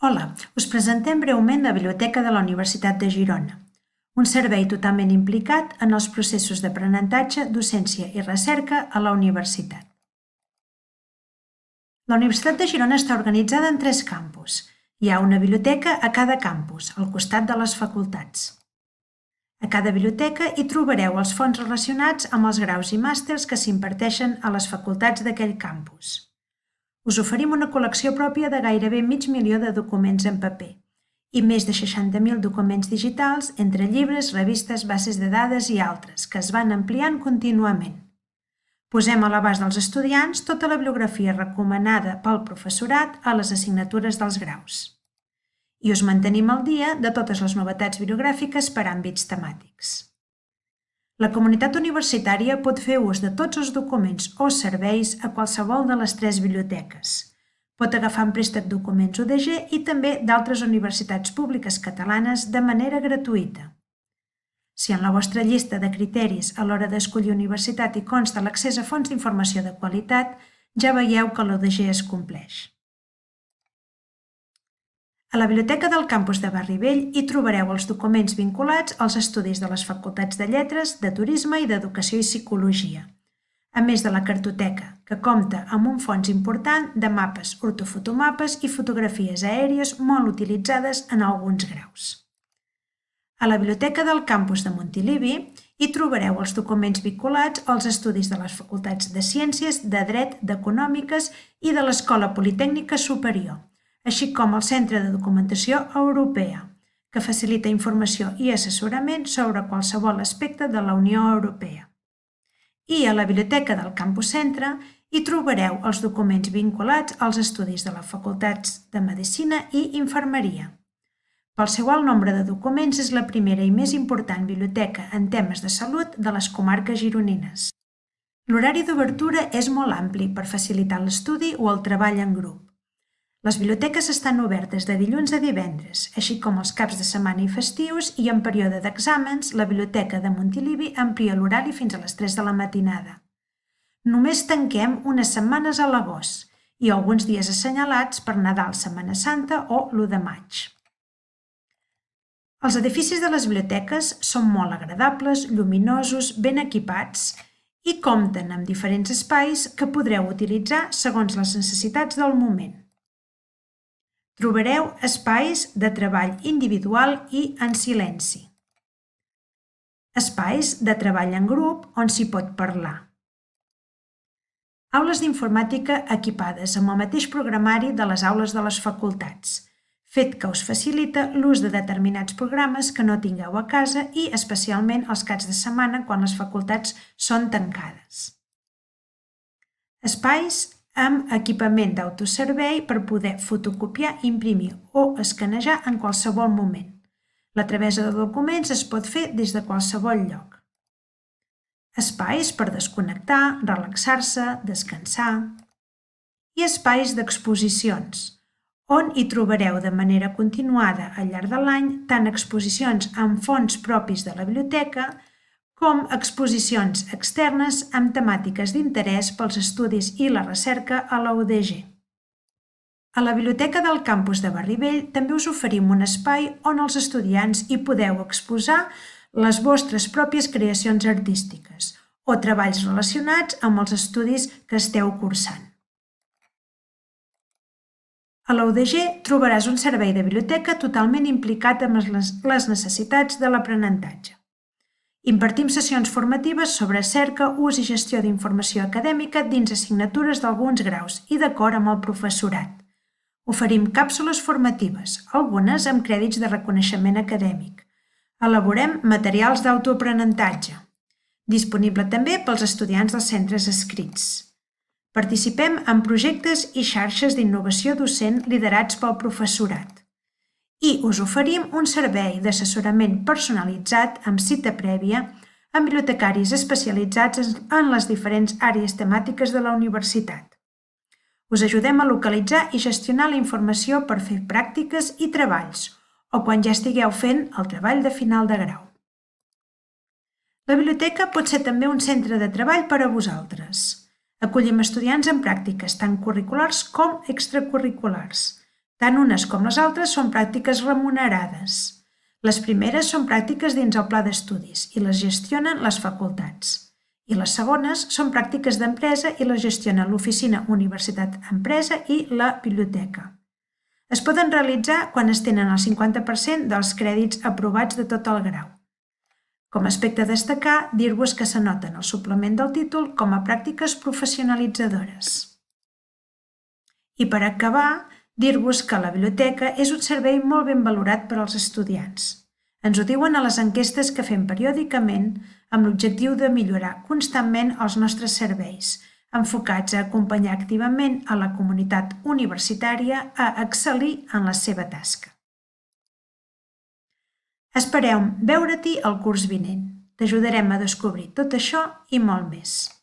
Hola, us presentem breument la Biblioteca de la Universitat de Girona, un servei totalment implicat en els processos d'aprenentatge, docència i recerca a la universitat. La Universitat de Girona està organitzada en 3 campus. Hi ha una biblioteca a cada campus, al costat de les facultats. A cada biblioteca hi trobareu els fons relacionats amb els graus i màsters que s'imparteixen a les facultats d'aquell campus. Us oferim una col·lecció pròpia de gairebé mig milió de documents en paper i més de 60.000 documents digitals entre llibres, revistes, bases de dades i altres, que es van ampliant contínuament. Posem a l'abast dels estudiants tota la bibliografia recomanada pel professorat a les assignatures dels graus. I us mantenim al dia de totes les novetats bibliogràfiques per àmbits temàtics. La comunitat universitària pot fer ús de tots els documents o serveis a qualsevol de les 3 biblioteques. Pot agafar en préstec documents UDG i també d'altres universitats públiques catalanes de manera gratuïta. Si en la vostra llista de criteris a l'hora d'escollir universitat hi consta l'accés a fonts d'informació de qualitat, ja veieu que l'UDG es compleix. A la Biblioteca del campus de Barri-Vell hi trobareu els documents vinculats als estudis de les facultats de Lletres, de Turisme i d'Educació i Psicologia, a més de la cartoteca, que compta amb un fons important de mapes, ortofotomapes i fotografies aèries molt utilitzades en alguns graus. A la Biblioteca del campus de Montilivi hi trobareu els documents vinculats als estudis de les facultats de Ciències, de Dret, d'Econòmiques i de l'Escola Politècnica Superior, així com el Centre de Documentació Europea, que facilita informació i assessorament sobre qualsevol aspecte de la Unió Europea. I a la Biblioteca del Campus Centre hi trobareu els documents vinculats als estudis de les facultats de Medicina i Infermeria. Pel seu alt nombre de documents és la primera i més important biblioteca en temes de salut de les comarques gironines. L'horari d'obertura és molt ampli per facilitar l'estudi o el treball en grup. Les biblioteques estan obertes de dilluns a divendres, així com els caps de setmana i festius, i en període d'exàmens, la Biblioteca de Montilivi amplia l'horari fins a les 3 de la matinada. Només tanquem unes setmanes a l'agost i alguns dies assenyalats per Nadal, Setmana Santa o l'1 de maig. Els edificis de les biblioteques són molt agradables, lluminosos, ben equipats i compten amb diferents espais que podreu utilitzar segons les necessitats del moment. Trobareu espais de treball individual i en silenci. Espais de treball en grup on s'hi pot parlar. Aules d'informàtica equipades amb el mateix programari de les aules de les facultats, fet que us facilita l'ús de determinats programes que no tingueu a casa i especialment els caps de setmana quan les facultats són tancades. Espais amb equipament d'autoservei per poder fotocopiar, imprimir o escanejar en qualsevol moment. La tramesa de documents es pot fer des de qualsevol lloc. Espais per desconnectar, relaxar-se, descansar. I espais d'exposicions, on hi trobareu de manera continuada al llarg de l'any tant exposicions amb fons propis de la biblioteca com exposicions externes amb temàtiques d'interès pels estudis i la recerca a la UDG. A la Biblioteca del campus de Barri-Vell també us oferim un espai on els estudiants hi podeu exposar les vostres pròpies creacions artístiques o treballs relacionats amb els estudis que esteu cursant. A la UDG trobaràs un servei de biblioteca totalment implicat amb les necessitats de l'aprenentatge. Impartim sessions formatives sobre cerca, ús i gestió d'informació acadèmica dins assignatures d'alguns graus i d'acord amb el professorat. Oferim càpsules formatives, algunes amb crèdits de reconeixement acadèmic. Elaborem materials d'autoaprenentatge. Disponible també pels estudiants dels centres adscrits. Participem en projectes i xarxes d'innovació docent liderats pel professorat. I us oferim un servei d'assessorament personalitzat amb cita prèvia amb bibliotecaris especialitzats en les diferents àrees temàtiques de la universitat. Us ajudem a localitzar i gestionar la informació per fer pràctiques i treballs o quan ja estigueu fent el treball de final de grau. La biblioteca pot ser també un centre de treball per a vosaltres. Acollim estudiants en pràctiques tant curriculars com extracurriculars. Tant unes com les altres són pràctiques remunerades. Les primeres són pràctiques dins el pla d'estudis i les gestionen les facultats. I les segones són pràctiques d'empresa i les gestionen l'oficina Universitat-Empresa i la biblioteca. Es poden realitzar quan es tenen el 50% dels crèdits aprovats de tot el grau. Com a aspecte a destacar, dir-vos que s'anoten al suplement del títol com a pràctiques professionalitzadores. I per acabar, dir-vos que la biblioteca és un servei molt ben valorat per als estudiants. Ens ho diuen a les enquestes que fem periòdicament amb l'objectiu de millorar constantment els nostres serveis, enfocats a acompanyar activament a la comunitat universitària a excel·lir en la seva tasca. Esperem veure-t'hi al curs vinent. T'ajudarem a descobrir tot això i molt més.